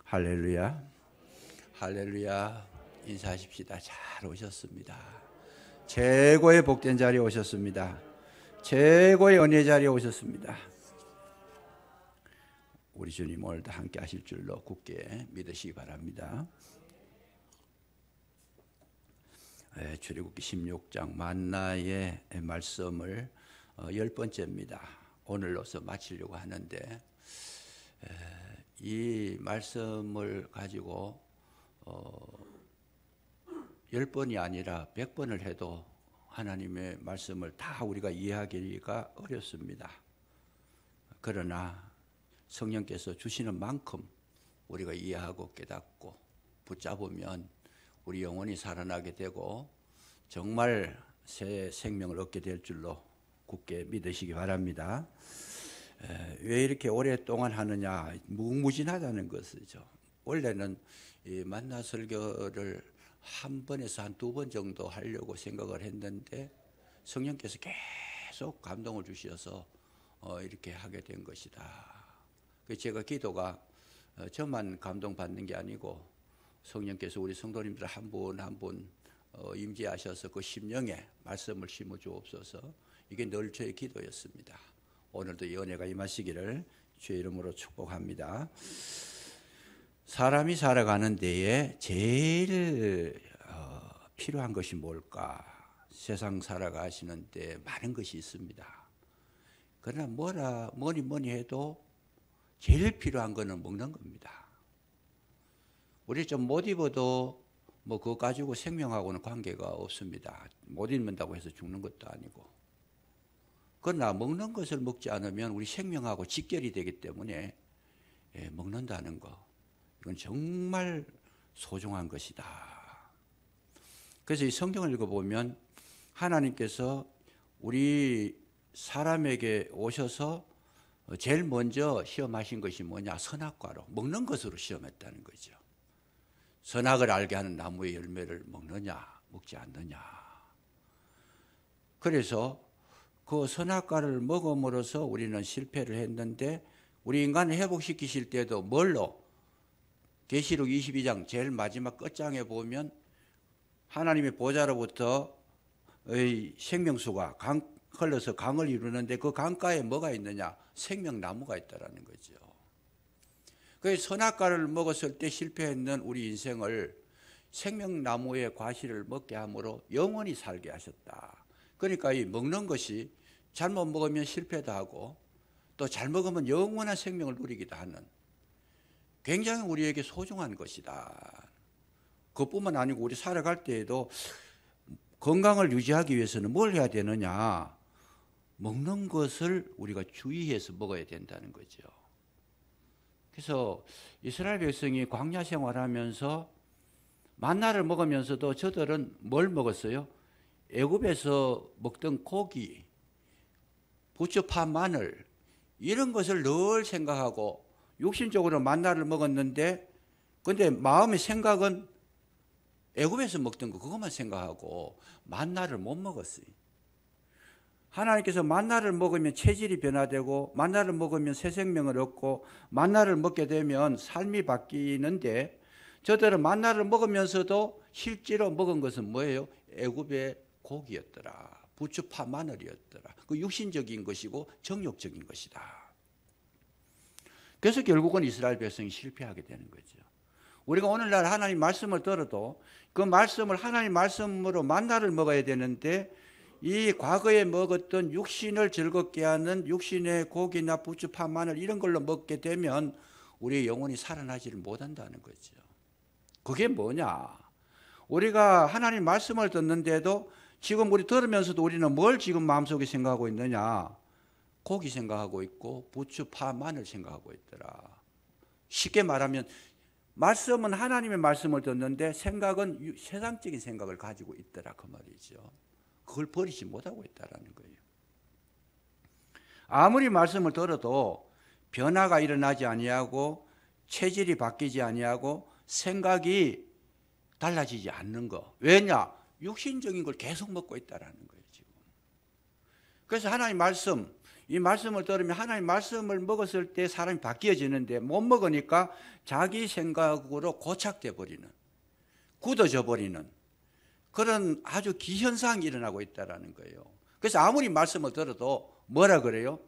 할렐루야. 할렐루야. 인사하십시다. 잘 오셨습니다. 최고의 복된 자리에 오셨습니다. 최고의 은혜 자리에 오셨습니다. 우리 주님 오늘도 함께 하실 줄로 굳게 믿으시기 바랍니다. 출애굽기 16장 만나의 말씀을 10번째입니다. 오늘로서 마치려고 하는데 이 말씀을 가지고 10번이 아니라 100번을 해도 하나님의 말씀을 다 우리가 이해하기가 어렵습니다. 그러나 성령께서 주시는 만큼 우리가 이해하고 깨닫고 붙잡으면 우리 영혼이 살아나게 되고 정말 새 생명을 얻게 될 줄로 굳게 믿으시기 바랍니다. 왜 이렇게 오랫동안 하느냐? 무궁무진하다는 것이죠. 원래는 이 만나 설교를 한 번에서 한 2번 정도 하려고 생각을 했는데 성령께서 계속 감동을 주셔서 이렇게 하게 된 것이다. 제가 기도가 저만 감동받는 게 아니고 성령께서 우리 성도님들 한 분 한 분 임재하셔서 그 심령에 말씀을 심어 주옵소서. 이게 늘 저의 기도였습니다. 오늘도 이 은혜가 임하시기를 주의 이름으로 축복합니다. 사람이 살아가는 데에 제일 필요한 것이 뭘까? 세상 살아가시는 데 많은 것이 있습니다. 그러나 뭐니 해도 제일 필요한 것은 먹는 겁니다. 우리 좀 못 입어도 그거 가지고 생명하고는 관계가 없습니다. 못 입는다고 해서 죽는 것도 아니고. 그러나 먹는 것을 먹지 않으면 우리 생명하고 직결이 되기 때문에 먹는다는 거, 이건 정말 소중한 것이다. 그래서 이 성경을 읽어보면 하나님께서 우리 사람에게 오셔서 제일 먼저 시험하신 것이 뭐냐? 선악과로, 먹는 것으로 시험했다는 거죠. 선악을 알게 하는 나무의 열매를 먹느냐 먹지 않느냐. 그래서 그 선악과를 먹음으로써 우리는 실패를 했는데 우리 인간을 회복시키실 때도 뭘로? 계시록 22장 제일 마지막 끝장에 보면 하나님의 보좌로부터 생명수가 흘러서 강을 이루는데 그 강가에 뭐가 있느냐? 생명나무가 있다라는 거죠. 그래서 선악과를 먹었을 때 실패했는 우리 인생을 생명나무의 과실을 먹게 함으로 영원히 살게 하셨다. 그러니까 이 먹는 것이 잘못 먹으면 실패도 하고 또 잘 먹으면 영원한 생명을 누리기도 하는 굉장히 우리에게 소중한 것이다. 그것뿐만 아니고 우리 살아갈 때에도 건강을 유지하기 위해서는 뭘 해야 되느냐? 먹는 것을 우리가 주의해서 먹어야 된다는 거죠. 그래서 이스라엘 백성이 광야 생활하면서 만나를 먹으면서도 저들은 뭘 먹었어요? 애굽에서 먹던 고기, 부추, 파, 마늘 이런 것을 늘 생각하고 육신적으로 만나를 먹었는데 근데 마음의 생각은 애굽에서 먹던 거 그것만 생각하고 만나를 못 먹었어요. 하나님께서 만나를 먹으면 체질이 변화되고 만나를 먹으면 새 생명을 얻고 만나를 먹게 되면 삶이 바뀌는데 저들은 만나를 먹으면서도 실제로 먹은 것은 뭐예요? 애굽의 고기였더라. 부추, 파, 마늘이었더라. 그 육신적인 것이고 정욕적인 것이다. 그래서 결국은 이스라엘 백성이 실패하게 되는 거죠. 우리가 오늘날 하나님 말씀을 들어도 그 말씀을 하나님 말씀으로 만나를 먹어야 되는데 이 과거에 먹었던 육신을 즐겁게 하는 육신의 고기나 부추, 파, 마늘 이런 걸로 먹게 되면 우리의 영혼이 살아나지를 못한다는 거죠. 그게 뭐냐? 우리가 하나님 말씀을 듣는데도 지금 우리 들으면서도 우리는 뭘 지금 마음속에 생각하고 있느냐? 고기 생각하고 있고 부추, 파, 마늘 생각하고 있더라. 쉽게 말하면 말씀은 하나님의 말씀을 듣는데 생각은 세상적인 생각을 가지고 있더라 그 말이죠. 그걸 버리지 못하고 있다는 거예요. 아무리 말씀을 들어도 변화가 일어나지 아니하고 체질이 바뀌지 아니하고 생각이 달라지지 않는 거. 왜냐? 육신적인 걸 계속 먹고 있다는 거예요. 지금. 그래서 하나님 말씀 이 말씀을 들으면 하나님 말씀을 먹었을 때 사람이 바뀌어지는데 못 먹으니까 자기 생각으로 고착돼 버리는, 굳어져 버리는 그런 아주 기현상이 일어나고 있다는 거예요. 그래서 아무리 말씀을 들어도 뭐라 그래요?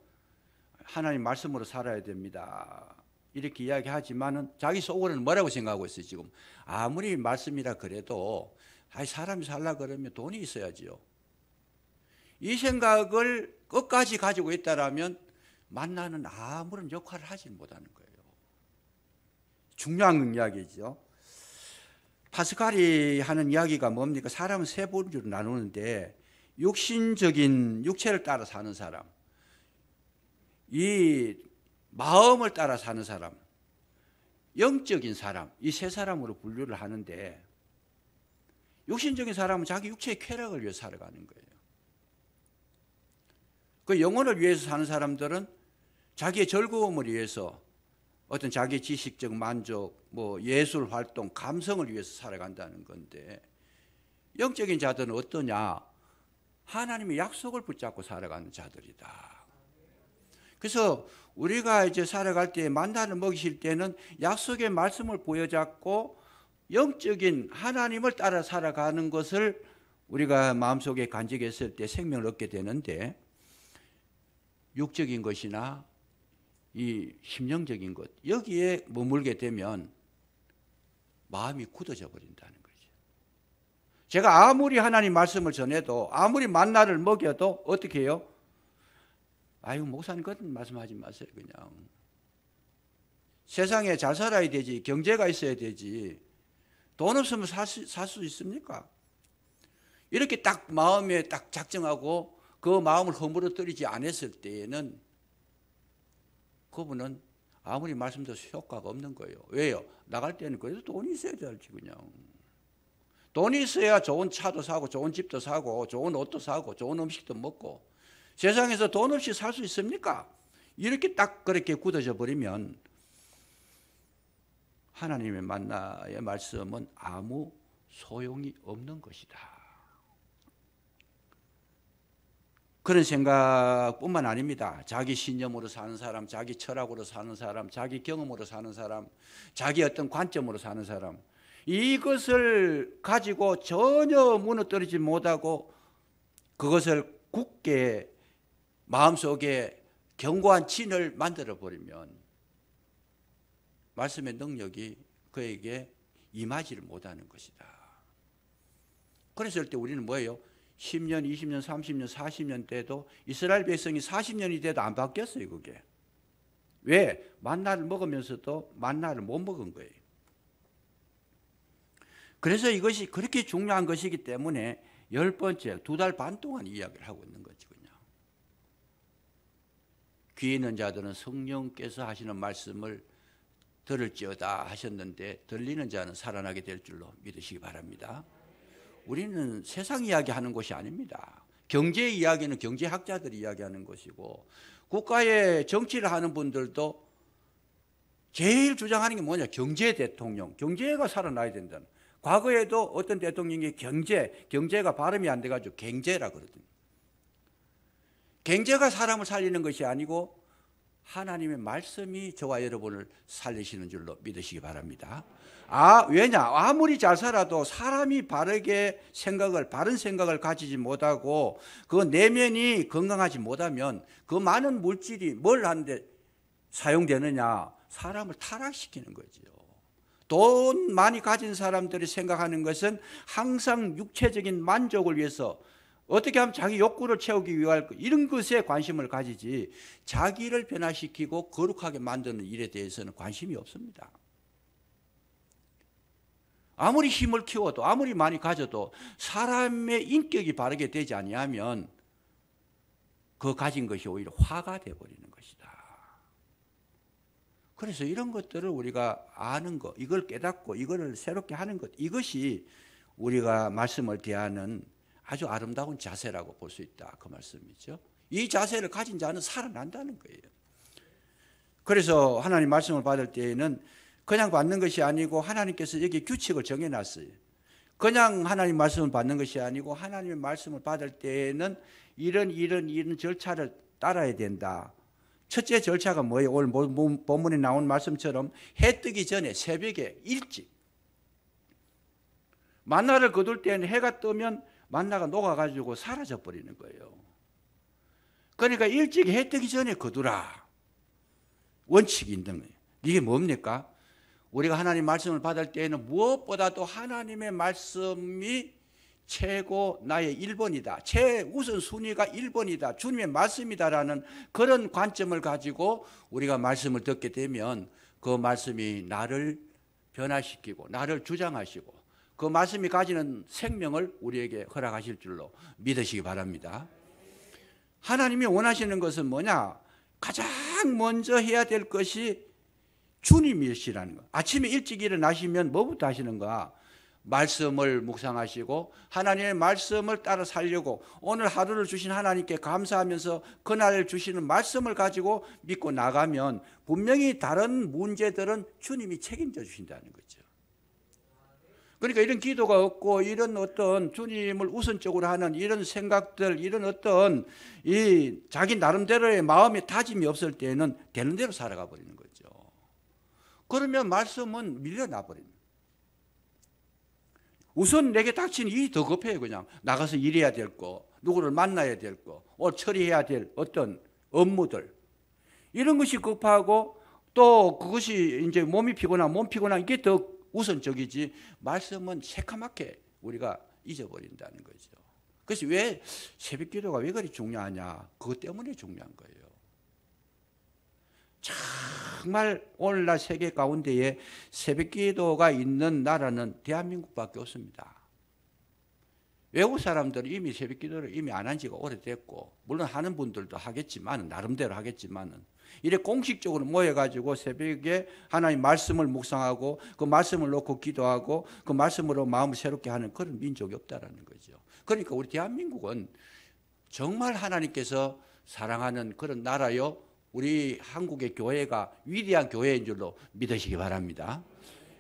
하나님 말씀으로 살아야 됩니다. 이렇게 이야기하지만은 자기 속으로는 뭐라고 생각하고 있어요? 지금 아무리 말씀이라 그래도 사람이 살라 그러면 돈이 있어야지요. 이 생각을 끝까지 가지고 있다라면 만나는 아무런 역할을 하지 못하는 거예요. 중요한 이야기죠. 파스칼이 하는 이야기가 뭡니까? 사람은 세 부류로 나누는데 육신적인 육체를 따라 사는 사람, 이 마음을 따라 사는 사람, 영적인 사람, 이 세 사람으로 분류를 하는데 육신적인 사람은 자기 육체의 쾌락을 위해 살아가는 거예요. 그 영혼을 위해서 사는 사람들은 자기의 즐거움을 위해서 어떤 자기의 지식적 만족, 뭐 예술 활동, 감성을 위해서 살아간다는 건데 영적인 자들은 어떠냐? 하나님의 약속을 붙잡고 살아가는 자들이다. 그래서 우리가 이제 살아갈 때 만나를 먹이실 때는 약속의 말씀을 부여잡고 영적인 하나님을 따라 살아가는 것을 우리가 마음속에 간직했을 때 생명을 얻게 되는데 육적인 것이나 이 심령적인 것 여기에 머물게 되면 마음이 굳어져 버린다는 거죠. 제가 아무리 하나님 말씀을 전해도 아무리 만나를 먹여도 어떻게 해요? 아유 목사님 그런 말씀하지 마세요. 그냥 세상에 잘 살아야 되지, 경제가 있어야 되지, 돈 없으면 살 수 있습니까? 이렇게 딱 마음에 딱 작정하고 그 마음을 허물어뜨리지 않았을 때에는 그분은 아무리 말씀도 효과가 없는 거예요. 왜요? 나갈 때는 그래도 돈이 있어야 될지 그냥. 돈이 있어야 좋은 차도 사고 좋은 집도 사고 좋은 옷도 사고 좋은 음식도 먹고 세상에서 돈 없이 살 수 있습니까? 이렇게 딱 그렇게 굳어져 버리면 하나님의 만나의 말씀은 아무 소용이 없는 것이다. 그런 생각뿐만 아닙니다. 자기 신념으로 사는 사람, 자기 철학으로 사는 사람, 자기 경험으로 사는 사람, 자기 어떤 관점으로 사는 사람, 이것을 가지고 전혀 무너뜨리지 못하고 그것을 굳게 마음속에 견고한 진을 만들어버리면 말씀의 능력이 그에게 임하지를 못하는 것이다. 그랬을 때 우리는 뭐예요? 10년, 20년, 30년, 40년 때도 이스라엘 백성이 40년이 돼도 안 바뀌었어요. 그게. 왜? 만나를 먹으면서도 만나를 못 먹은 거예요. 그래서 이것이 그렇게 중요한 것이기 때문에 10번째, 2달 반 동안 이야기를 하고 있는 거지 그냥. 귀 있는 자들은 성령께서 하시는 말씀을 들을지어다 하셨는데 들리는 자는 살아나게 될 줄로 믿으시기 바랍니다. 우리는 세상 이야기하는 것이 아닙니다. 경제 이야기는 경제학자들이 이야기하는 것이고 국가의 정치를 하는 분들도 제일 주장하는 게 뭐냐? 경제 대통령, 경제가 살아나야 된다는. 과거에도 어떤 대통령이 경제가 발음이 안 돼가지고 경제라 그러거든요. 경제가 사람을 살리는 것이 아니고 하나님의 말씀이 저와 여러분을 살리시는 줄로 믿으시기 바랍니다. 왜냐? 아무리 잘 살아도 사람이 바른 생각을 가지지 못하고 그 내면이 건강하지 못하면 그 많은 물질이 뭘 하는데 사용되느냐? 사람을 타락시키는 거죠. 돈 많이 가진 사람들이 생각하는 것은 항상 육체적인 만족을 위해서 어떻게 하면 자기 욕구를 채우기 위할 이런 것에 관심을 가지지 자기를 변화시키고 거룩하게 만드는 일에 대해서는 관심이 없습니다. 아무리 힘을 키워도 아무리 많이 가져도 사람의 인격이 바르게 되지 아니하면 그 가진 것이 오히려 화가 되어버리는 것이다. 그래서 이런 것들을 우리가 아는 것, 이걸 깨닫고 이걸 새롭게 하는 것, 이것이 우리가 말씀을 대하는 아주 아름다운 자세라고 볼 수 있다. 그 말씀이죠. 이 자세를 가진 자는 살아난다는 거예요. 그래서 하나님 말씀을 받을 때에는 그냥 받는 것이 아니고 하나님께서 여기 규칙을 정해놨어요. 그냥 하나님 말씀을 받는 것이 아니고 하나님의 말씀을 받을 때에는 이런 절차를 따라야 된다. 첫째 절차가 뭐예요? 오늘 본문에 나온 말씀처럼 해 뜨기 전에 새벽에 일찍 만나를 거둘 때는 해가 뜨면 만나가 녹아가지고 사라져 버리는 거예요. 그러니까 일찍 해 뜨기 전에 거두라. 원칙이 있는 거예요. 이게 뭡니까? 우리가 하나님 말씀을 받을 때에는 무엇보다도 하나님의 말씀이 최고 나의 1번이다. 최우선 순위가 1번이다. 주님의 말씀이다라는 그런 관점을 가지고 우리가 말씀을 듣게 되면 그 말씀이 나를 변화시키고 나를 주장하시고 그 말씀이 가지는 생명을 우리에게 허락하실 줄로 믿으시기 바랍니다. 하나님이 원하시는 것은 뭐냐? 가장 먼저 해야 될 것이 주님이시라는 거. 아침에 일찍 일어나시면 뭐부터 하시는가? 말씀을 묵상하시고 하나님의 말씀을 따라 살려고 오늘 하루를 주신 하나님께 감사하면서 그날 주시는 말씀을 가지고 믿고 나가면 분명히 다른 문제들은 주님이 책임져 주신다는 거죠. 그러니까 이런 기도가 없고 이런 어떤 주님을 우선적으로 하는 이런 생각들, 이런 어떤 이 자기 나름대로의 마음의 다짐이 없을 때는 되는 대로 살아가 버리는 거죠. 그러면 말씀은 밀려나 버립니다. 우선 내게 닥친 일이 더 급해요. 그냥 나가서 일해야 될 거, 누구를 만나야 될 거, 오늘 처리해야 될 어떤 업무들 이런 것이 급하고 또 그것이 이제 몸이 피곤하면 몸 피곤한 이게 더 우선적이지 말씀은 새카맣게 우리가 잊어버린다는 거죠. 그래서 왜 새벽 기도가 왜 그리 중요하냐? 그것 때문에 중요한 거예요. 정말 오늘날 세계 가운데에 새벽 기도가 있는 나라는 대한민국밖에 없습니다. 외국 사람들은 이미 새벽 기도를 이미 안 한 지가 오래됐고 물론 하는 분들도 하겠지만 나름대로 하겠지만은 이래 공식적으로 모여가지고 새벽에 하나님 말씀을 묵상하고 그 말씀을 놓고 기도하고 그 말씀으로 마음을 새롭게 하는 그런 민족이 없다라는 거죠. 그러니까 우리 대한민국은 정말 하나님께서 사랑하는 그런 나라요. 우리 한국의 교회가 위대한 교회인 줄로 믿으시기 바랍니다.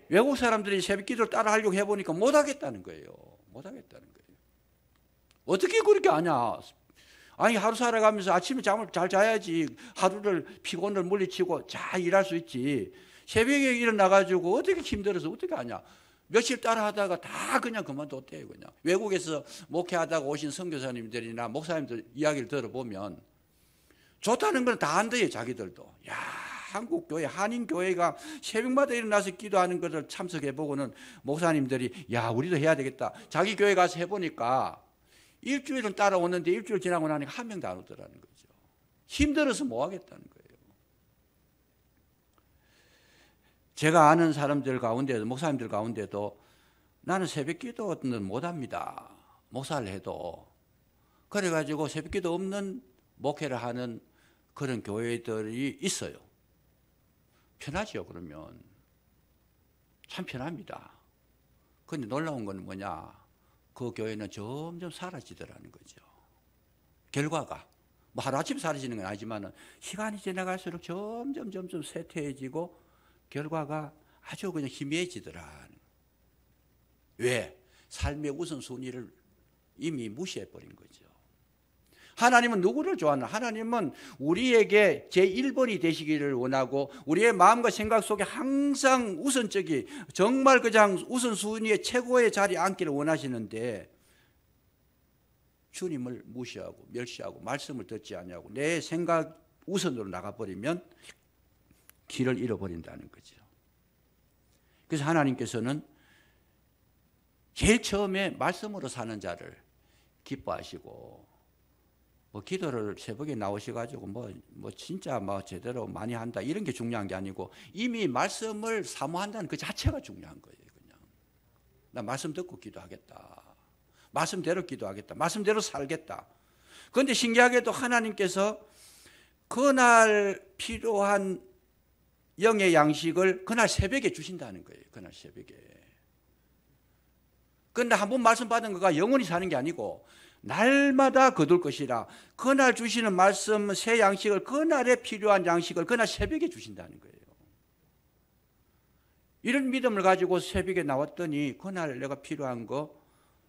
외국 사람들이 새벽 기도를 따라 하려고 해보니까 못하겠다는 거예요. 못하겠다는 거예요. 어떻게 그렇게 하냐? 아니 하루 살아가면서 아침에 잠을 잘 자야지 하루를 피곤을 물리치고 잘 일할 수 있지. 새벽에 일어나가지고 어떻게 힘들어서 어떻게 하냐. 며칠 따라 하다가 다 그냥 그만뒀대요. 그냥 외국에서 목회하다가 오신 선교사님들이나 목사님들 이야기를 들어보면 좋다는 건 다 한대요. 자기들도. 야, 한국 교회, 한인 교회가 새벽마다 일어나서 기도하는 것을 참석해보고는 목사님들이 야, 우리도 해야 되겠다. 자기 교회 가서 해보니까 일주일은 따라오는데 일주일 지나고 나니까 한 명도 안 오더라는 거죠. 힘들어서 못 하겠다는 거예요. 제가 아는 사람들 가운데도 목사님들 가운데도 나는 새벽 기도는 못 합니다. 목사를 해도. 그래가지고 새벽 기도 없는 목회를 하는 그런 교회들이 있어요. 편하죠, 그러면. 참 편합니다. 그런데 놀라운 건 뭐냐? 그 교회는 점점 사라지더라는 거죠. 결과가. 뭐 하루아침에 사라지는 건 아니지만 시간이 지나갈수록 점점 쇠퇴해지고 결과가 아주 그냥 희미해지더라. 왜? 삶의 우선순위를 이미 무시해버린 거죠. 하나님은 누구를 좋아하나? 하나님은 우리에게 제1번이 되시기를 원하고 우리의 마음과 생각 속에 항상 우선적이 정말 그냥 우선순위의 최고의 자리에 앉기를 원하시는데 주님을 무시하고 멸시하고 말씀을 듣지 아니하고 내 생각 우선으로 나가버리면 길을 잃어버린다는 거죠. 그래서 하나님께서는 제일 처음에 말씀으로 사는 자를 기뻐하시고 뭐 기도를 새벽에 나오셔가지고 뭐 진짜 뭐 제대로 많이 한다 이런 게 중요한 게 아니고 이미 말씀을 사모한다는 그 자체가 중요한 거예요. 그냥 나 말씀 듣고 기도하겠다. 말씀대로 기도하겠다. 말씀대로 살겠다. 그런데 신기하게도 하나님께서 그날 필요한 영의 양식을 그날 새벽에 주신다는 거예요. 그날 새벽에. 그런데 한 번 말씀 받은 거가 영원히 사는 게 아니고 날마다 거둘 것이라 그날 주시는 말씀 새 양식을 그날에 필요한 양식을 그날 새벽에 주신다는 거예요. 이런 믿음을 가지고 새벽에 나왔더니 그날 내가 필요한 거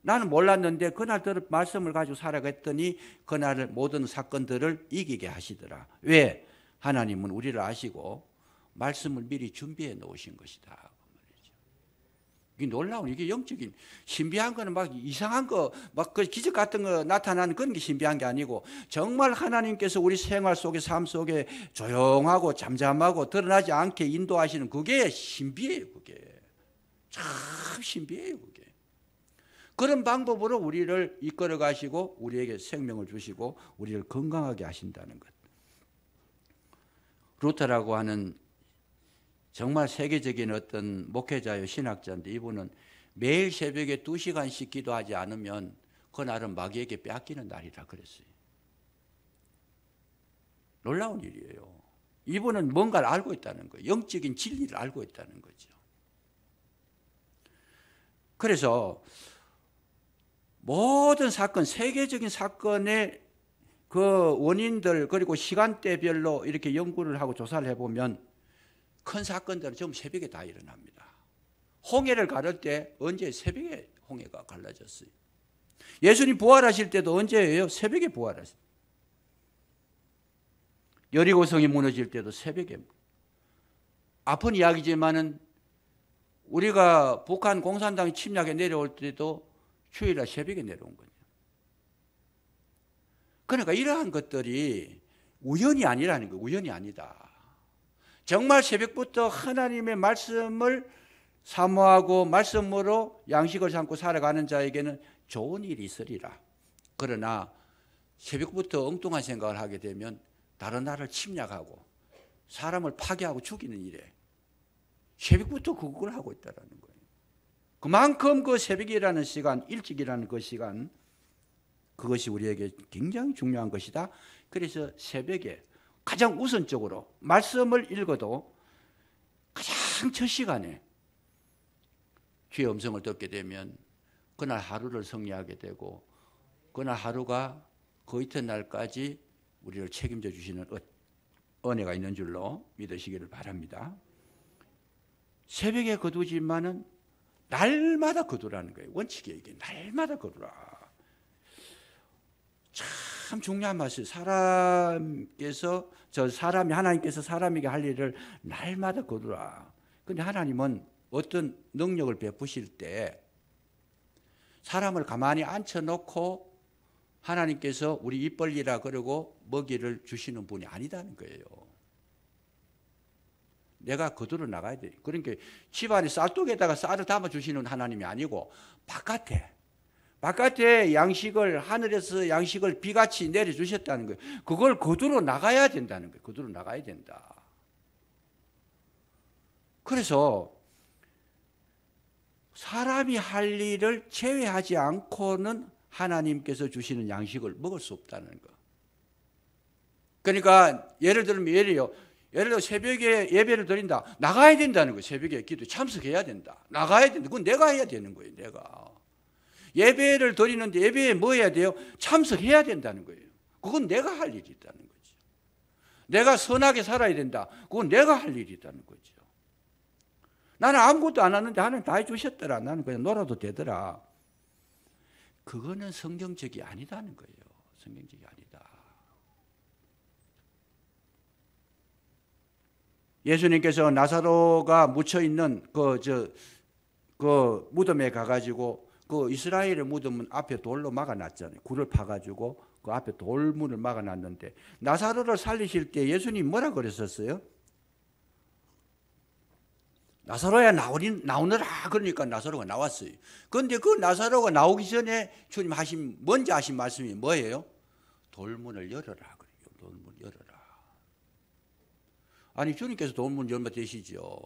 나는 몰랐는데 그날 말씀을 가지고 살아갔더니 그날 모든 사건들을 이기게 하시더라. 왜? 하나님은 우리를 아시고 말씀을 미리 준비해 놓으신 것이다. 이게 놀라운, 이게 영적인 신비한 거는 막 이상한 거, 막 그 기적 같은 거 나타나는 그런 게 신비한 게 아니고, 정말 하나님께서 우리 생활 속에, 삶 속에 조용하고 잠잠하고 드러나지 않게 인도하시는 그게 신비예요. 그게 참 신비해요. 그게 그런 방법으로 우리를 이끌어 가시고 우리에게 생명을 주시고 우리를 건강하게 하신다는 것. 루터라고 하는 정말 세계적인 어떤 목회자요, 신학자인데, 이분은 매일 새벽에 2시간씩 기도하지 않으면 그날은 마귀에게 빼앗기는 날이라 그랬어요. 놀라운 일이에요. 이분은 뭔가를 알고 있다는 거예요. 영적인 진리를 알고 있다는 거죠. 그래서 모든 사건, 세계적인 사건의 그 원인들, 그리고 시간대별로 이렇게 연구를 하고 조사를 해보면 큰 사건들은 전부 새벽에 다 일어납니다. 홍해를 가를 때 언제? 새벽에 홍해가 갈라졌어요. 예수님 부활하실 때도 언제예요? 새벽에 부활하셨어요. 여리고성이 무너질 때도 새벽에. 아픈 이야기지만은 우리가 북한 공산당이 침략에 내려올 때도 휴일날 새벽에 내려온 거예요. 그러니까 이러한 것들이 우연이 아니라는 거예요. 우연이 아니다. 정말 새벽부터 하나님의 말씀을 사모하고 말씀으로 양식을 삼고 살아가는 자에게는 좋은 일이 있으리라. 그러나 새벽부터 엉뚱한 생각을 하게 되면 다른 나라를 침략하고 사람을 파괴하고 죽이는 일에 새벽부터 그걸 하고 있다는 거예요. 그만큼 그 새벽이라는 시간, 일찍이라는 그 시간, 그것이 우리에게 굉장히 중요한 것이다. 그래서 새벽에 가장 우선적으로 말씀을 읽어도 가장 첫 시간에 주의 음성을 듣게 되면 그날 하루를 승리하게 되고 그날 하루가 그 이튿날까지 우리를 책임져 주시는 은혜가 있는 줄로 믿으시기를 바랍니다. 새벽에 거두지만은 날마다 거두라는 거예요. 원칙이에요. 이게 날마다 거두라. 참 중요한 말씀이에요. 하나님께서 사람에게 할 일을 날마다 거두라. 그런데 하나님은 어떤 능력을 베푸실 때 사람을 가만히 앉혀놓고 하나님께서 우리 입 벌리라 그러고 먹이를 주시는 분이 아니다는 거예요. 내가 거두러 나가야 돼. 그러니까 집안에 쌀독에다가 쌀을 담아주시는 하나님이 아니고 바깥에 양식을, 하늘에서 양식을 비같이 내려주셨다는 거예요. 그걸 거두러 나가야 된다는 거예요. 거두러 나가야 된다. 그래서 사람이 할 일을 제외하지 않고는 하나님께서 주시는 양식을 먹을 수 없다는 거. 그러니까 예를 들어 새벽에 예배를 드린다. 나가야 된다는 거예요. 새벽에 기도 참석해야 된다. 나가야 된다. 그건 내가 해야 되는 거예요. 내가. 예배를 드리는데 예배에 뭐 해야 돼요? 참석해야 된다는 거예요. 그건 내가 할 일이 있다는 거죠. 내가 선하게 살아야 된다. 그건 내가 할 일이 있다는 거죠. 나는 아무것도 안 하는데 하나님 다 해주셨더라. 나는 그냥 놀아도 되더라. 그거는 성경적이 아니다는 거예요. 성경적이 아니다. 예수님께서 나사로가 묻혀있는 그 무덤에 가가지고 그 이스라엘의 무덤은 앞에 돌로 막아놨잖아요. 굴을 파가지고 그 앞에 돌문을 막아놨는데 나사로를 살리실 때 예수님 뭐라 그랬었어요? 나사로야 나오느라 그러니까 나사로가 나왔어요. 그런데 그 나사로가 나오기 전에 주님 먼저 하신 말씀이 뭐예요? 돌문을 열어라. 그래요. 돌문 열어라. 아니 주님께서 돌문 열면 되시죠.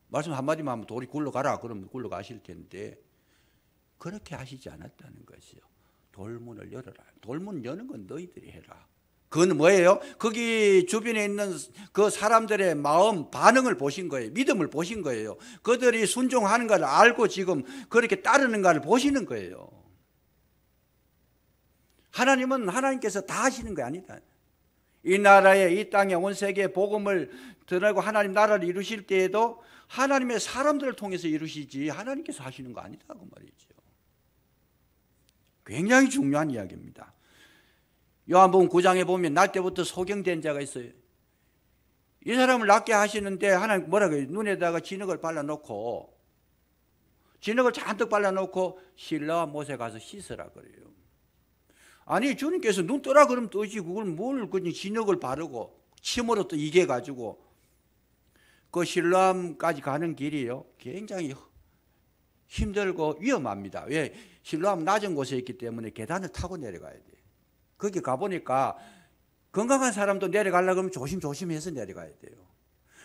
말씀 한마디만 하면 돌이 굴러가라. 그러면 굴러가실 텐데 그렇게 하시지 않았다는 것이요. 돌문을 열어라. 돌문 여는 건 너희들이 해라. 그건 뭐예요? 거기 주변에 있는 그 사람들의 마음 반응을 보신 거예요. 믿음을 보신 거예요. 그들이 순종하는 걸 알고 지금 그렇게 따르는 걸 보시는 거예요. 하나님은 하나님께서 다 하시는 거 아니다. 이 나라에 이 땅에 온 세계에 복음을 전하고 하나님 나라를 이루실 때에도 하나님의 사람들을 통해서 이루시지 하나님께서 하시는 거 아니다 그 말이죠. 굉장히 중요한 이야기입니다. 요한복음 9장에 보면 날 때부터 소경된 자가 있어요. 이 사람을 낫게 하시는데 하나님 뭐라고 해요? 눈에다가 진흙을 발라놓고 진흙을 잔뜩 발라놓고 신라와 못에 가서 씻으라 그래요. 아니 주님께서 눈 뜨라 그러면 뜨지 그걸 뭘 그냥 진흙을 바르고 침으로 또 이겨가지고 그 실로암까지 가는 길이요 굉장히 힘들고 위험합니다. 왜? 실로암 낮은 곳에 있기 때문에 계단을 타고 내려가야 돼요. 거기 가보니까 건강한 사람도 내려가려고 하면 조심조심해서 내려가야 돼요.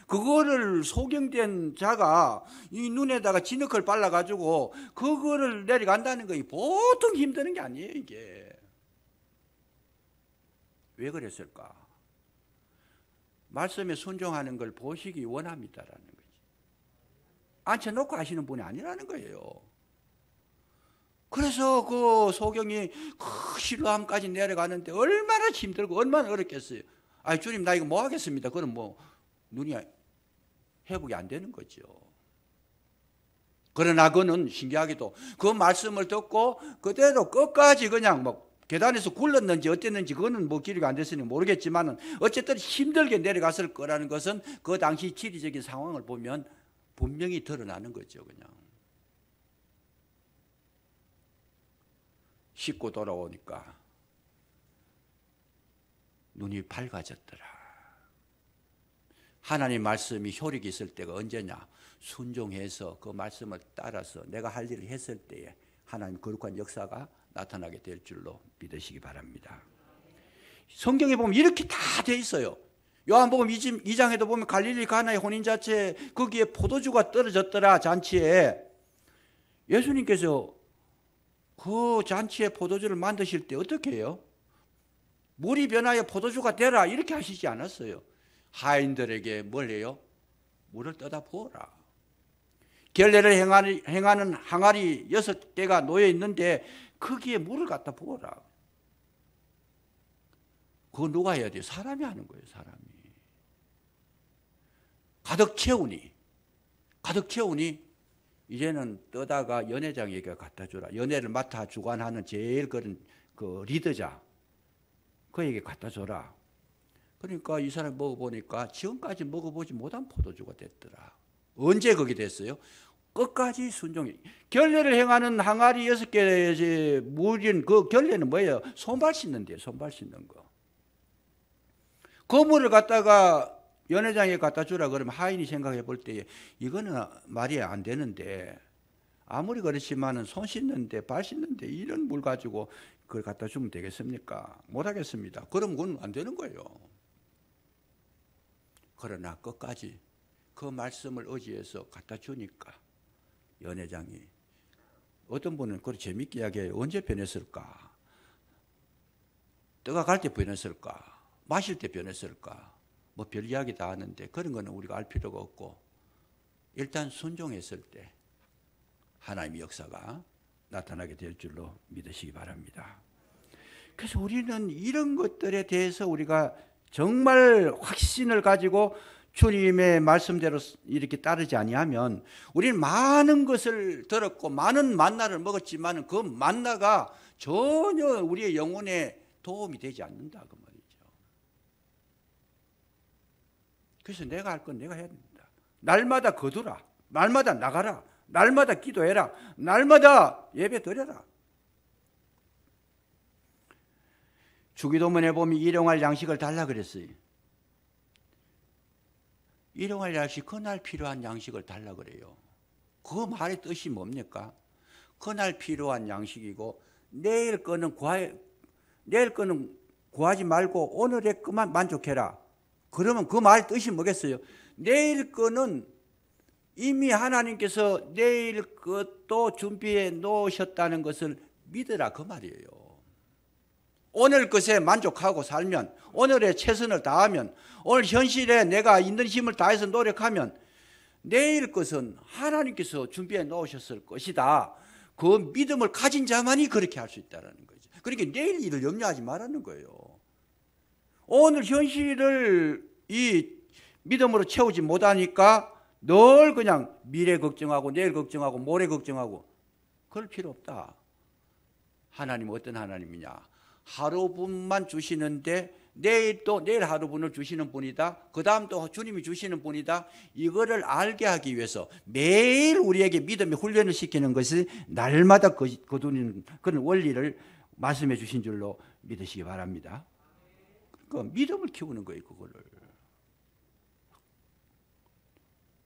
그거를 소경된 자가 이 눈에다가 진흙을 발라가지고 그거를 내려간다는 거 보통 힘드는 게 아니에요. 이게 왜 그랬을까? 말씀에 순종하는 걸 보시기 원합니다라는 거지. 앉혀놓고 하시는 분이 아니라는 거예요. 그래서 그 소경이 그 실로암까지 내려가는데 얼마나 힘들고 얼마나 어렵겠어요. 아 주님 나 이거 뭐 하겠습니다. 그럼 뭐 눈이 회복이 안 되는 거죠. 그러나 그는 신기하게도 그 말씀을 듣고 그대로 끝까지 그냥 뭐 계단에서 굴렀는지 어땠는지 그거는 뭐 기록이 안 됐으니 모르겠지만 어쨌든 힘들게 내려갔을 거라는 것은 그 당시 지리적인 상황을 보면 분명히 드러나는 거죠. 그냥 씻고 돌아오니까 눈이 밝아졌더라. 하나님 말씀이 효력이 있을 때가 언제냐? 순종해서 그 말씀을 따라서 내가 할 일을 했을 때에 하나님 거룩한 역사가 나타나게 될 줄로 믿으시기 바랍니다. 성경에 보면 이렇게 다 돼 있어요. 요한복음 2장에도 보면 갈릴리 가나의 혼인잔치에 거기에 포도주가 떨어졌더라. 잔치에 예수님께서 그 잔치에 포도주를 만드실 때 어떻게 해요? 물이 변하여 포도주가 되라 이렇게 하시지 않았어요. 하인들에게 뭘 해요? 물을 떠다 부어라. 결례를 행하는 항아리 6개가 놓여 있는데 거기에 물을 갖다 부어라. 그거 누가 해야 돼요? 사람이 하는 거예요. 사람이. 가득 채우니 이제는 떠다가 연회장에게 갖다 주라. 연회를 맡아 주관하는 제일 그런 그 리더자 그에게 갖다 줘라. 그러니까 이 사람이 먹어보니까 지금까지 먹어보지 못한 포도주가 됐더라. 언제 그게 됐어요? 끝까지 순종이. 결례를 행하는 항아리 6개의 물인 그 결례는 뭐예요? 손발 씻는 데요. 손발 씻는 거. 그 물을 갖다가 연회장에 갖다 주라 그러면 하인이 생각해 볼 때에 이거는 말이 안 되는데 아무리 그렇지만은 손 씻는데 발 씻는데 이런 물 가지고 그걸 갖다 주면 되겠습니까? 못 하겠습니다. 그럼 그건 안 되는 거예요. 그러나 끝까지 그 말씀을 의지해서 갖다 주니까 연회장이 어떤 분은 그걸 재밌게 이야기해요. 언제 변했을까? 뜨가 갈 때 변했을까? 마실 때 변했을까? 뭐 별 이야기 다 하는데 그런 거는 우리가 알 필요가 없고 일단 순종했을 때 하나님의 역사가 나타나게 될 줄로 믿으시기 바랍니다. 그래서 우리는 이런 것들에 대해서 우리가 정말 확신을 가지고 주님의 말씀대로 이렇게 따르지 아니하면 우리는 많은 것을 들었고 많은 만나를 먹었지만 그 만나가 전혀 우리의 영혼에 도움이 되지 않는다 그 말이죠. 그래서 내가 할 건 내가 해야 됩니다. 날마다 거두라. 날마다 나가라. 날마다 기도해라. 날마다 예배 드려라. 주기도문에 보면 일용할 양식을 달라 그랬어요. 일용할 양식, 그날 필요한 양식을 달라 그래요. 그 말의 뜻이 뭡니까? 그날 필요한 양식이고 내일 거는 구하지 말고 오늘의 것만 만족해라. 그러면 그 말의 뜻이 뭐겠어요? 내일 거는 이미 하나님께서 내일 것도 준비해 놓으셨다는 것을 믿으라 그 말이에요. 오늘 것에 만족하고 살면, 오늘의 최선을 다하면, 오늘 현실에 내가 있는 힘을 다해서 노력하면 내일 것은 하나님께서 준비해 놓으셨을 것이다. 그 믿음을 가진 자만이 그렇게 할 수 있다는 거죠. 그러니까 내일 일을 염려하지 말라는 거예요. 오늘 현실을 이 믿음으로 채우지 못하니까 늘 그냥 미래 걱정하고 내일 걱정하고 모레 걱정하고 그럴 필요 없다. 하나님은 어떤 하나님이냐? 하루분만 주시는데 내일 또 내일 하루분을 주시는 분이다. 그 다음 또 주님이 주시는 분이다. 이거를 알게 하기 위해서 매일 우리에게 믿음의 훈련을 시키는 것이 날마다 거두는 그런 원리를 말씀해 주신 줄로 믿으시기 바랍니다. 그러니까 믿음을 키우는 거예요. 그거를.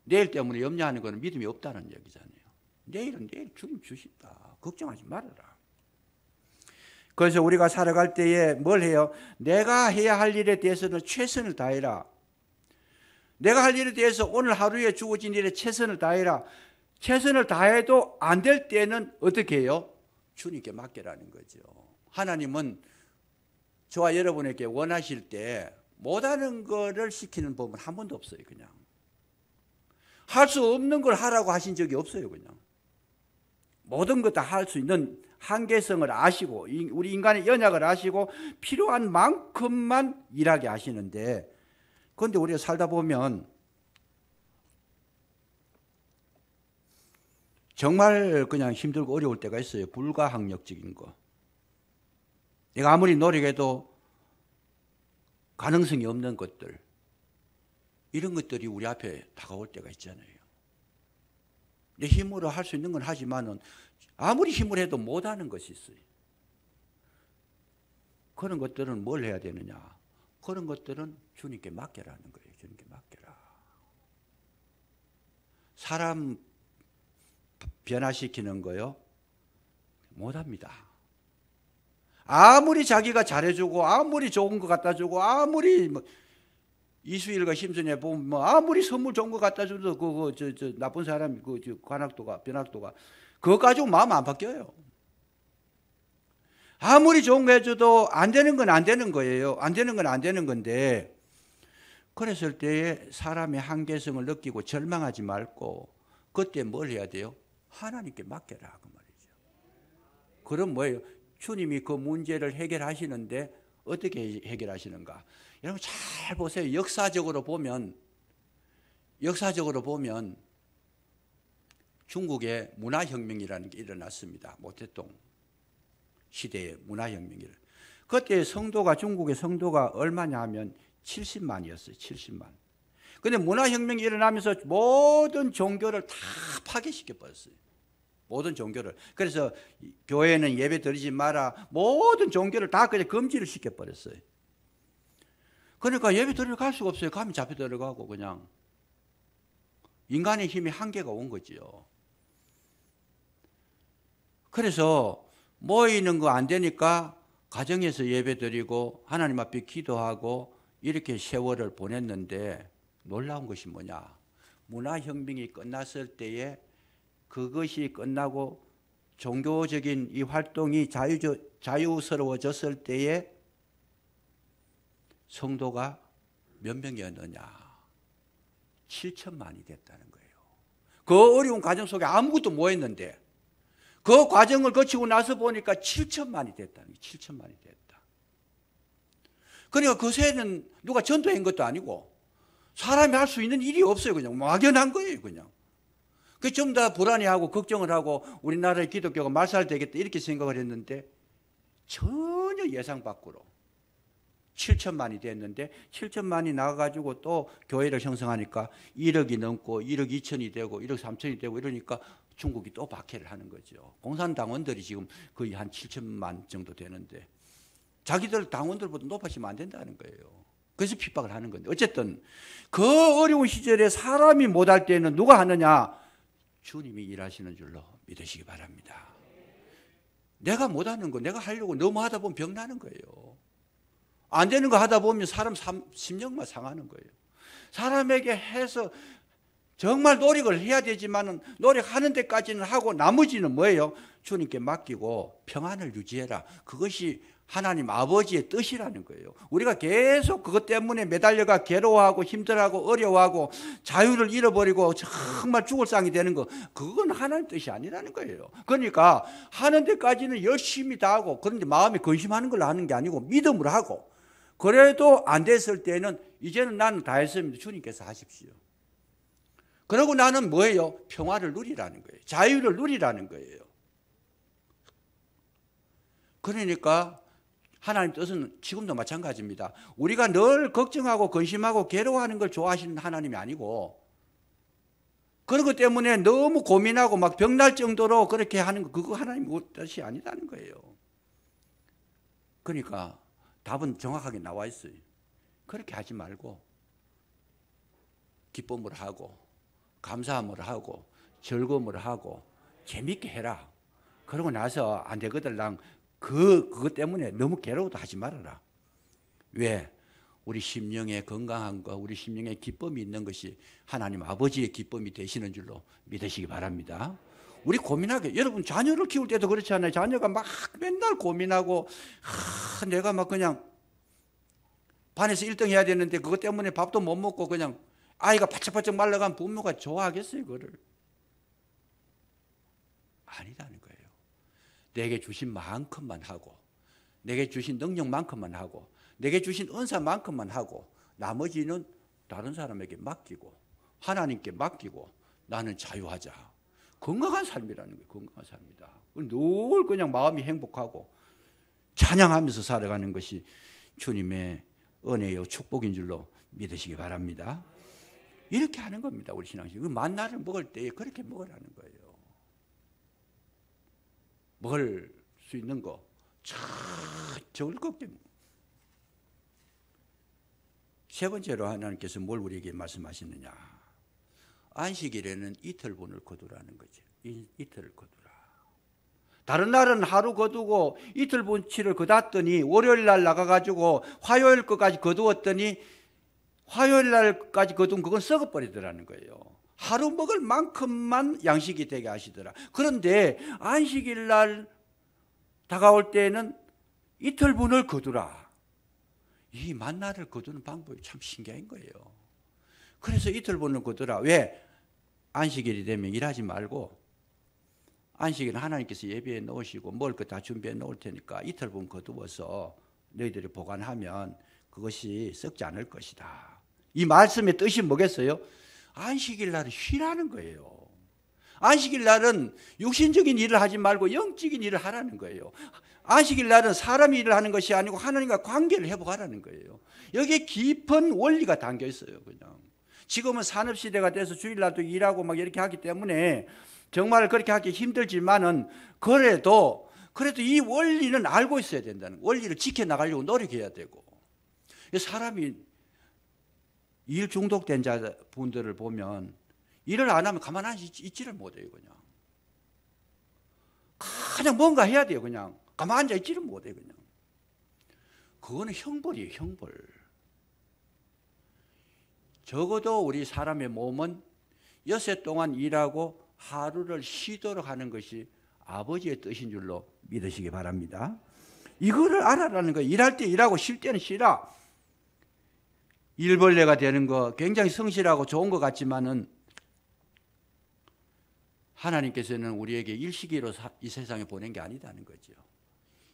내일 때문에 염려하는 것은 믿음이 없다는 얘기잖아요. 내일은 내일 주님 주신다. 걱정하지 말아라. 그래서 우리가 살아갈 때에 뭘 해요? 내가 해야 할 일에 대해서는 최선을 다해라. 내가 할 일에 대해서 오늘 하루에 주어진 일에 최선을 다해라. 최선을 다해도 안 될 때는 어떻게 해요? 주님께 맡겨라는 거죠. 하나님은 저와 여러분에게 원하실 때 못하는 거를 시키는 법은 한 번도 없어요. 그냥 할 수 없는 걸 하라고 하신 적이 없어요. 그냥 모든 것 다 할 수 있는 한계성을 아시고 우리 인간의 연약을 아시고 필요한 만큼만 일하게 하시는데, 그런데 우리가 살다 보면 정말 그냥 힘들고 어려울 때가 있어요. 불가항력적인 거. 내가 아무리 노력해도 가능성이 없는 것들, 이런 것들이 우리 앞에 다가올 때가 있잖아요. 내 힘으로 할 수 있는 건 하지만은 아무리 힘을 해도 못하는 것이 있어요. 그런 것들은 뭘 해야 되느냐? 그런 것들은 주님께 맡겨라는 거예요. 주님께 맡겨라. 사람 변화시키는 거요? 못합니다. 아무리 자기가 잘해주고 아무리 좋은 거 갖다 주고 아무리 이수일과 심순에 보면 아무리 선물 좋은 거 갖다 줘도 저 나쁜 사람 관악도가 변학도가 그거 가지고 마음 안 바뀌어요. 아무리 좋은 거 해줘도 안 되는 건 안 되는 거예요. 안 되는 건 안 되는 건데, 그랬을 때에 사람의 한계성을 느끼고 절망하지 말고 그때 뭘 해야 돼요? 하나님께 맡겨라 그 말이죠. 그럼 뭐예요? 주님이 그 문제를 해결하시는데 어떻게 해결하시는가? 여러분 잘 보세요. 역사적으로 보면 중국에 문화혁명이라는 게 일어났습니다. 모태동 시대의 문화혁명이. 그때 중국의 성도가 얼마냐 하면 70만이었어요. 70만. 근데 문화혁명이 일어나면서 모든 종교를 다 파괴시켜버렸어요. 모든 종교를. 그래서 교회는 예배 드리지 마라. 모든 종교를 다 그냥 금지를 시켜버렸어요. 그러니까 예배 드리러 갈 수가 없어요. 가면 잡혀 들어가고 그냥. 인간의 힘이 한계가 온 거지요. 그래서 모이는 거 안 되니까 가정에서 예배 드리고 하나님 앞에 기도하고 이렇게 세월을 보냈는데, 놀라운 것이 뭐냐? 문화혁명이 끝났을 때에 그것이 끝나고 종교적인 이 활동이 자유스러워졌을 때에 성도가 몇 명이었느냐? 7천만이 됐다는 거예요. 그 어려운 과정 속에 아무것도 못 했는데 그 과정을 거치고 나서 보니까 7천만이 됐다는 거예요. 7천만이 됐다. 그러니까 그 새는 누가 전도한 것도 아니고 사람이 할 수 있는 일이 없어요. 그냥 막연한 거예요. 그냥. 그 좀 더 불안해하고 걱정을 하고 우리나라의 기독교가 말살되겠다 이렇게 생각을 했는데 전혀 예상 밖으로 7천만이 됐는데, 7천만이 나가가지고 또 교회를 형성하니까 1억이 넘고 1억 2천이 되고 1억 3천이 되고 이러니까 중국이 또 박해를 하는 거죠. 공산당원들이 지금 거의 한 7천만 정도 되는데 자기들 당원들보다 높아지면 안 된다는 거예요. 그래서 핍박을 하는 건데, 어쨌든 그 어려운 시절에 사람이 못할 때는 누가 하느냐? 주님이 일하시는 줄로 믿으시기 바랍니다. 내가 못하는 거, 내가 하려고 너무 하다 보면 병나는 거예요. 안 되는 거 하다 보면 사람 심령만 상하는 거예요. 사람에게 해서 정말 노력을 해야 되지만 노력하는 데까지는 하고 나머지는 뭐예요? 주님께 맡기고 평안을 유지해라. 그것이 하나님 아버지의 뜻이라는 거예요. 우리가 계속 그것 때문에 매달려가 괴로워하고 힘들어하고 어려워하고 자유를 잃어버리고 정말 죽을 상이 되는 거, 그건 하나님 뜻이 아니라는 거예요. 그러니까 하는 데까지는 열심히 다 하고, 그런데 마음에 근심하는 걸로 하는 게 아니고 믿음으로 하고, 그래도 안 됐을 때는 이제는 나는 다 했습니다. 주님께서 하십시오. 그러고 나는 뭐예요? 평화를 누리라는 거예요. 자유를 누리라는 거예요. 그러니까 하나님 뜻은 지금도 마찬가지입니다. 우리가 늘 걱정하고 근심하고 괴로워하는 걸 좋아하시는 하나님이 아니고, 그런 것 때문에 너무 고민하고 막 병날 정도로 그렇게 하는 거, 그거 하나님 뜻이 아니다는 거예요. 그러니까 답은 정확하게 나와 있어요. 그렇게 하지 말고 기쁨으로 하고 감사함으로 하고 즐거움으로 하고 재밌게 해라. 그러고 나서 안 되거든 랑 그것 때문에 너무 괴로워도 하지 말아라. 왜? 우리 심령의 건강한 거, 우리 심령의 기쁨이 있는 것이 하나님 아버지의 기쁨이 되시는 줄로 믿으시기 바랍니다. 우리 고민하게, 여러분 자녀를 키울 때도 그렇지 않아요? 자녀가 막 맨날 고민하고 내가 막 그냥 반에서 1등 해야 되는데 그것 때문에 밥도 못 먹고 그냥 아이가 바짝바짝 말라가면 부모가 좋아하겠어요? 그거를? 아니다는 거예요. 내게 주신 만큼만 하고 내게 주신 능력만큼만 하고 내게 주신 은사만큼만 하고 나머지는 다른 사람에게 맡기고 하나님께 맡기고 나는 자유하자. 건강한 삶이라는 거예요. 건강한 삶이다. 늘 그냥 마음이 행복하고 찬양하면서 살아가는 것이 주님의 은혜요 축복인 줄로 믿으시기 바랍니다. 이렇게 하는 겁니다. 우리 신앙생활. 만나를 먹을 때 그렇게 먹으라는 거예요. 먹을 수 있는 거 참 즐겁게. 세 번째로 하나님께서 뭘 우리에게 말씀하시느냐. 안식일에는 이틀분을 거두라는 거죠. 이틀을 거두라. 다른 날은 하루 거두고 이틀분치를 거뒀더니 월요일 날 나가가지고 화요일 것까지 거두었더니 화요일 날까지 거둔 그건 썩어버리더라는 거예요. 하루 먹을 만큼만 양식이 되게 하시더라. 그런데 안식일 날 다가올 때는 이틀분을 거두라. 이 만나를 거두는 방법이 참 신기한 거예요. 그래서 이틀분을 거두라. 왜? 안식일이 되면 일하지 말고 안식일은 하나님께서 예배해 놓으시고 먹을 거 다 준비해 놓을 테니까 이틀분 거두어서 너희들이 보관하면 그것이 썩지 않을 것이다. 이 말씀의 뜻이 뭐겠어요? 안식일 날은 쉬라는 거예요. 안식일 날은 육신적인 일을 하지 말고 영적인 일을 하라는 거예요. 안식일 날은 사람이 일을 하는 것이 아니고 하나님과 관계를 회복하라는 거예요. 여기에 깊은 원리가 담겨 있어요. 그냥 지금은 산업시대가 돼서 주일날도 일하고 막 이렇게 하기 때문에 정말 그렇게 하기 힘들지만은 그래도 이 원리는 알고 있어야 된다는 거예요. 원리를 지켜나가려고 노력해야 되고. 사람이 일 중독된 자분들을 보면 일을 안 하면 가만히 있지를 못해요. 그냥 뭔가 해야 돼요. 그냥 가만히 앉아 있지를 못해요. 그냥 그거는 형벌이에요. 형벌. 적어도 우리 사람의 몸은 엿새 동안 일하고 하루를 쉬도록 하는 것이 아버지의 뜻인 줄로 믿으시기 바랍니다. 이거를 알아라는 거예요. 일할 때 일하고 쉴 때는 쉬라. 일벌레가 되는 거 굉장히 성실하고 좋은 것 같지만은 하나님께서는 우리에게 일시기로 이 세상에 보낸 게 아니다는 거죠.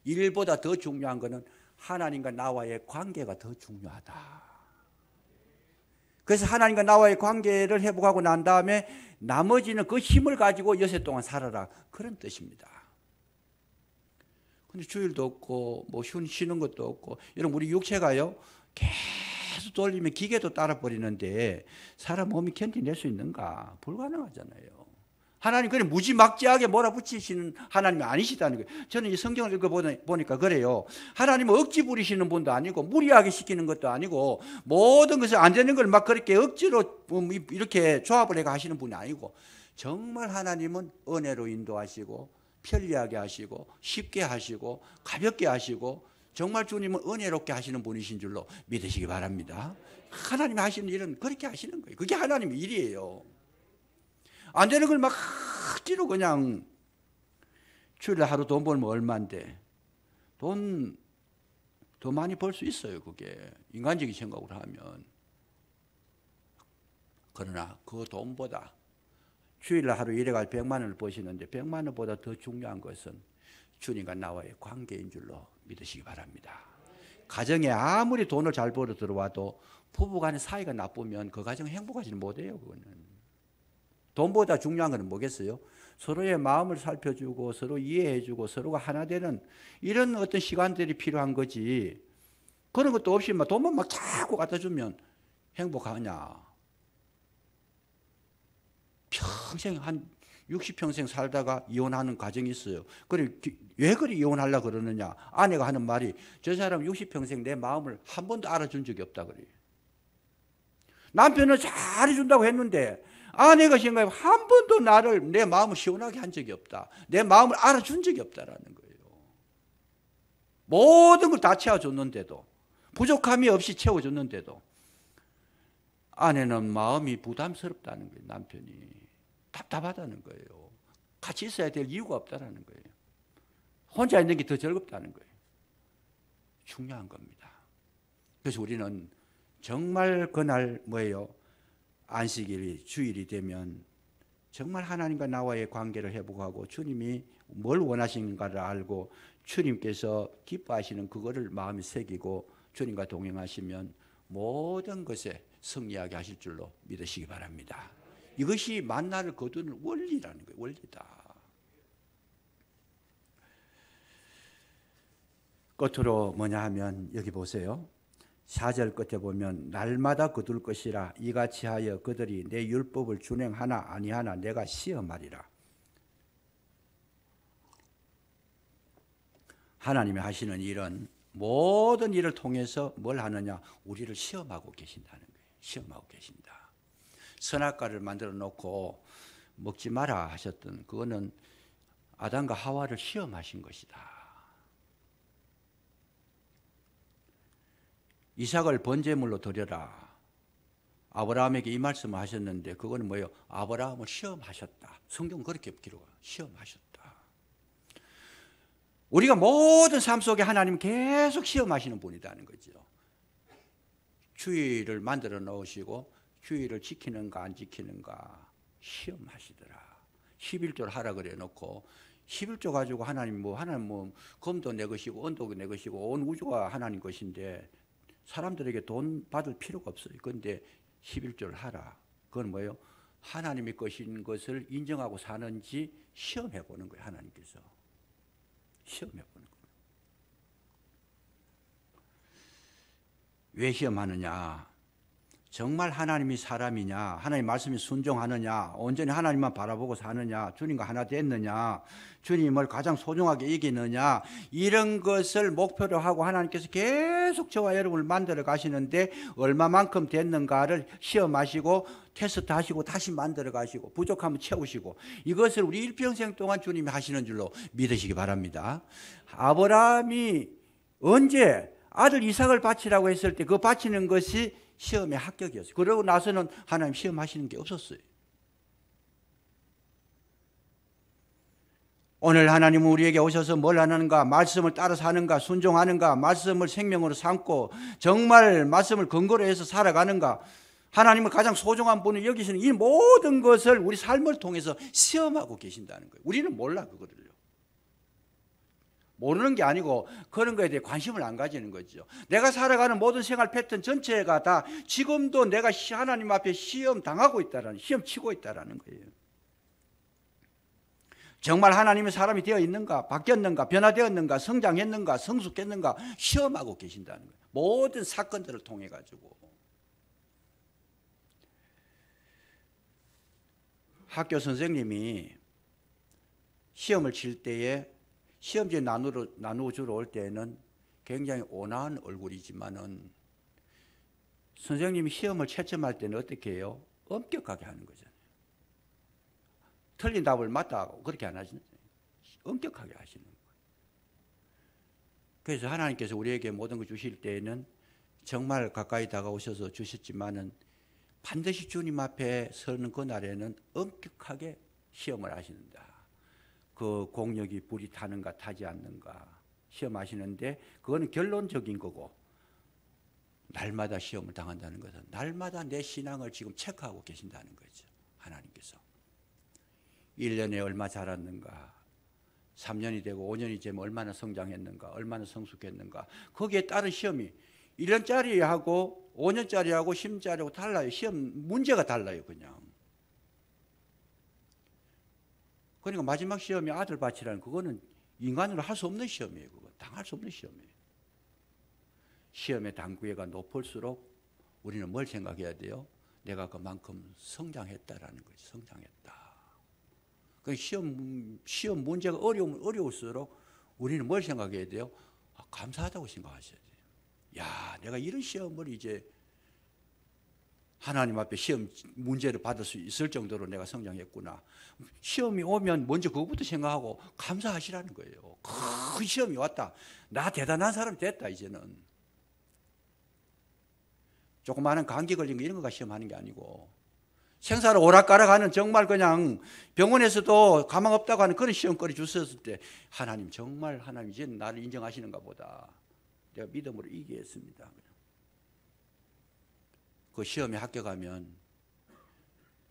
일보다 더 중요한 것은 하나님과 나와의 관계가 더 중요하다. 그래서 하나님과 나와의 관계를 회복하고 난 다음에 나머지는 그 힘을 가지고 여세 동안 살아라. 그런 뜻입니다. 근데 주일도 없고 뭐 쉬는 것도 없고 여러분 우리 육체가요 계속 돌리면 기계도 따라버리는데 사람 몸이 견뎌낼 수 있는가? 불가능하잖아요. 하나님 그래 무지막지하게 몰아붙이시는 하나님이 아니시다는 거예요. 저는 이 성경을 읽어보니까 그래요. 하나님은 억지 부리시는 분도 아니고 무리하게 시키는 것도 아니고 모든 것을 안 되는 걸 막 그렇게 억지로 이렇게 조합을 해가 하시는 분이 아니고 정말 하나님은 은혜로 인도하시고 편리하게 하시고 쉽게 하시고 가볍게 하시고 정말 주님은 은혜롭게 하시는 분이신 줄로 믿으시기 바랍니다. 하나님이 하시는 일은 그렇게 하시는 거예요. 그게 하나님의 일이에요. 안 되는 걸 막 억지로 그냥 주일에 하루 돈 벌면 얼마인데 돈 더 많이 벌 수 있어요. 그게 인간적인 생각으로 하면. 그러나 그 돈보다 주일에 하루 일해갈 100만 원을 버시는데 100만 원보다 더 중요한 것은 주님과 나와의 관계인 줄로 믿으시기 바랍니다. 가정에 아무리 돈을 잘 벌어 들어와도 부부간의 사이가 나쁘면 그 가정은 행복하지는 못해요. 그거는. 돈보다 중요한 것은 뭐겠어요? 서로의 마음을 살펴주고 서로 이해해주고 서로가 하나 되는 이런 어떤 시간들이 필요한 거지. 그런 것도 없이 막 돈만 막 자꾸 갖다 주면 행복하냐? 평생 한 60평생 살다가 이혼하는 가정이 있어요. 그래 왜 그리 이혼하려고 그러느냐? 아내가 하는 말이 저 사람 60평생 내 마음을 한 번도 알아준 적이 없다 그래요. 남편은 잘해준다고 했는데 아내가 생각해 한 번도 내 마음을 시원하게 한 적이 없다. 내 마음을 알아준 적이 없다라는 거예요. 모든 걸 다 채워줬는데도 부족함이 없이 채워줬는데도 아내는 마음이 부담스럽다는 거예요. 남편이 답답하다는 거예요. 같이 있어야 될 이유가 없다는 거예요. 혼자 있는 게 더 즐겁다는 거예요. 중요한 겁니다. 그래서 우리는 정말 그날 뭐예요? 안식일이 주일이 되면 정말 하나님과 나와의 관계를 회복하고 주님이 뭘 원하시는가를 알고 주님께서 기뻐하시는 그거를 마음에 새기고 주님과 동행하시면 모든 것에 승리하게 하실 줄로 믿으시기 바랍니다. 이것이 만나를 거두는 원리라는 거예요. 원리다. 끝으로 뭐냐 하면 여기 보세요. 4절 끝에 보면 날마다 거둘 것이라 이같이 하여 그들이 내 율법을 준행하나 아니하나 내가 시험하리라. 하나님이 하시는 일은 모든 일을 통해서 뭘 하느냐? 우리를 시험하고 계신다는 거예요. 시험하고 계신다. 선악과를 만들어 놓고 먹지 마라 하셨던 그거는 아담과 하와를 시험하신 것이다. 이삭을 번제물로 드려라. 아브라함에게 이 말씀을 하셨는데 그거는 뭐예요? 아브라함을 시험하셨다. 성경은 그렇게 기록해요. 시험하셨다. 우리가 모든 삶 속에 하나님 계속 시험하시는 분이라는 거죠. 주의를 만들어 놓으시고 주의를 지키는가 안 지키는가 시험하시더라. 11조를 하라 그래 놓고 11조 가지고 하나님 검도 내 것이고 언덕도 내 것이고 온 우주가 하나님 것인데 사람들에게 돈 받을 필요가 없어요. 그런데 11조를 하라. 그건 뭐예요? 하나님의 것인 것을 인정하고 사는지 시험해 보는 거예요. 하나님께서. 시험해 보는 거예요. 왜 시험하느냐? 정말 하나님이 사람이냐? 하나님 말씀이 순종하느냐? 온전히 하나님만 바라보고 사느냐? 주님과 하나 됐느냐? 주님을 가장 소중하게 여기느냐? 이런 것을 목표로 하고 하나님께서 계속 저와 여러분을 만들어 가시는데 얼마만큼 됐는가를 시험하시고 테스트하시고 다시 만들어 가시고 부족하면 채우시고 이것을 우리 일평생 동안 주님이 하시는 줄로 믿으시기 바랍니다. 아브라함이 언제 아들 이삭을 바치라고 했을 때 그 바치는 것이 시험의 합격이었어요. 그러고 나서는 하나님 시험하시는 게 없었어요. 오늘 하나님은 우리에게 오셔서 뭘 하는가? 말씀을 따라 사는가? 순종하는가? 말씀을 생명으로 삼고 정말 말씀을 근거로 해서 살아가는가? 하나님은 가장 소중한 분을 여기시는 이 모든 것을 우리 삶을 통해서 시험하고 계신다는 거예요. 우리는 몰라 그거를요. 모르는 게 아니고 그런 거에 대해 관심을 안 가지는 거죠. 내가 살아가는 모든 생활 패턴 전체가 다 지금도 내가 하나님 앞에 시험 당하고 있다라는, 시험 치고 있다라는 거예요. 정말 하나님의 사람이 되어 있는가, 바뀌었는가, 변화되었는가, 성장했는가, 성숙했는가 시험하고 계신다는 거예요. 모든 사건들을 통해 가지고. 학교 선생님이 시험을 칠 때에 시험지 나누어 주러 올 때에는 굉장히 온화한 얼굴이지만은 선생님이 시험을 채점할 때는 어떻게 해요? 엄격하게 하는 거잖아요. 틀린 답을 맞다고 그렇게 안 하시는 거예요. 엄격하게 하시는 거예요. 그래서 하나님께서 우리에게 모든 걸 주실 때에는 정말 가까이 다가오셔서 주셨지만은 반드시 주님 앞에 서는 그날에는 엄격하게 시험을 하시는다. 그 공력이 불이 타는가 타지 않는가 시험하시는데 그거는 결론적인 거고 날마다 시험을 당한다는 것은 날마다 내 신앙을 지금 체크하고 계신다는 거죠. 하나님께서 1년에 얼마 자랐는가 3년이 되고 5년이 되면 얼마나 성장했는가 얼마나 성숙했는가 거기에 따른 시험이 1년짜리하고 5년짜리하고 10년짜리하고 달라요. 시험 문제가 달라요. 그냥 그러니까 마지막 시험이 아들밭이라는 그거는 인간으로 할 수 없는 시험이에요. 그거 당할 수 없는 시험이에요. 시험의 단구애가 높을수록 우리는 뭘 생각해야 돼요? 내가 그만큼 성장했다라는 거지. 성장했다. 그 시험 문제가 어려울수록 우리는 뭘 생각해야 돼요? 감사하다고 생각하셔야 돼요. 야, 내가 이런 시험을 이제 하나님 앞에 시험 문제를 받을 수 있을 정도로 내가 성장했구나. 시험이 오면 먼저 그것부터 생각하고 감사하시라는 거예요. 그 시험이 왔다. 나 대단한 사람 됐다 이제는. 조그마한 감기 걸린 거 이런 거 시험하는 게 아니고 생사를 오락가락하는 정말 그냥 병원에서도 가망 없다고 하는 그런 시험거리 주셨을 때 하나님 정말 하나님 이제 나를 인정하시는가 보다. 내가 믿음으로 이기겠습니다. 그 시험에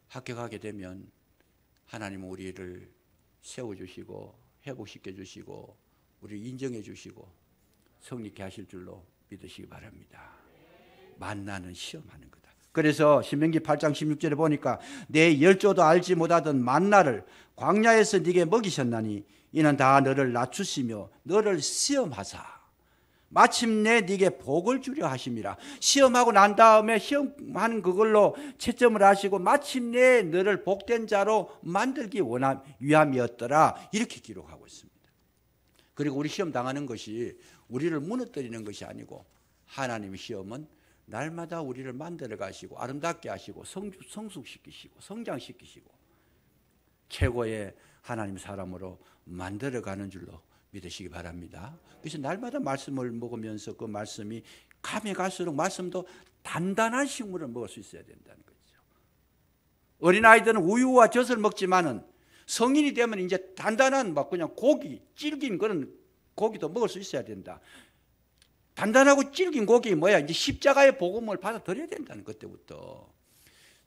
합격하게 되면 하나님은 우리를 세워주시고 회복시켜 주시고 우리를 인정해 주시고 성립케 하실 줄로 믿으시기 바랍니다. 만나는 시험하는 거다. 그래서 신명기 8장 16절에 보니까 내 열조도 알지 못하던 만나를 광야에서 네게 먹이셨나니 이는 다 너를 낮추시며 너를 시험하사 마침내 네게 복을 주려 하심이라. 시험하고 난 다음에 시험하는 그걸로 채점을 하시고 마침내 너를 복된 자로 만들기 위함이었더라. 이렇게 기록하고 있습니다. 그리고 우리 시험 당하는 것이 우리를 무너뜨리는 것이 아니고 하나님의 시험은 날마다 우리를 만들어 가시고 아름답게 하시고 성숙시키시고 성장시키시고 최고의 하나님 사람으로 만들어 가는 줄로 믿으시기 바랍니다. 그래서 날마다 말씀을 먹으면서 그 말씀이 감에 갈수록 말씀도 단단한 식물을 먹을 수 있어야 된다는 거죠. 어린아이들은 우유와 젖을 먹지만은 성인이 되면 이제 단단한 막 그냥 고기, 질긴 그런 고기도 먹을 수 있어야 된다. 단단하고 질긴 고기 뭐야? 이제 십자가의 복음을 받아들여야 된다는 것 때부터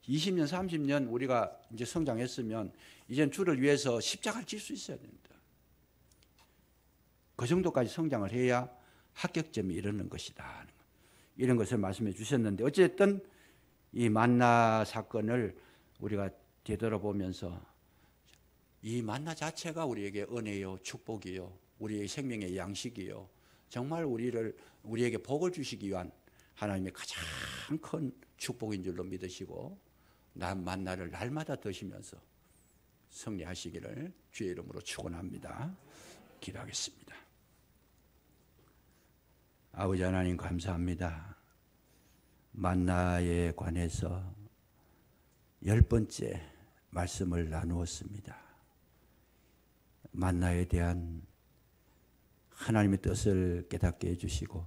20년, 30년 우리가 이제 성장했으면 이젠 주를 위해서 십자가를 질 수 있어야 된다. 그 정도까지 성장을 해야 합격점이 이르는 것이다. 이런 것을 말씀해 주셨는데 어쨌든 이 만나 사건을 우리가 되돌아보면서 이 만나 자체가 우리에게 은혜요, 축복이요, 우리의 생명의 양식이요. 정말 우리에게 복을 주시기 위한 하나님의 가장 큰 축복인 줄로 믿으시고 만나를 날마다 드시면서 승리하시기를 주의 이름으로 축원합니다. 기도하겠습니다. 아버지 하나님 감사합니다. 만나에 관해서 10번째 말씀을 나누었습니다. 만나에 대한 하나님의 뜻을 깨닫게 해주시고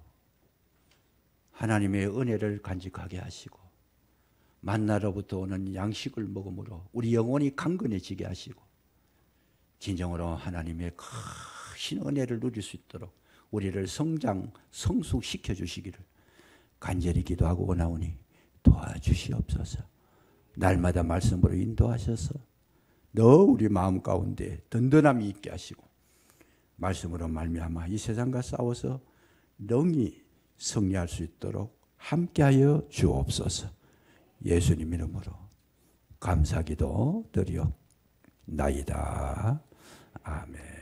하나님의 은혜를 간직하게 하시고 만나로부터 오는 양식을 먹음으로 우리 영혼이 강건해지게 하시고 진정으로 하나님의 크신 은혜를 누릴 수 있도록 우리를 성숙시켜 주시기를 간절히 기도하고 원하오니 도와주시옵소서. 날마다 말씀으로 인도하셔서 너 우리 마음 가운데 든든함이 있게 하시고 말씀으로 말미암아 이 세상과 싸워서 능히 승리할 수 있도록 함께하여 주옵소서. 예수님 이름으로 감사기도 드리옵나이다. 아멘.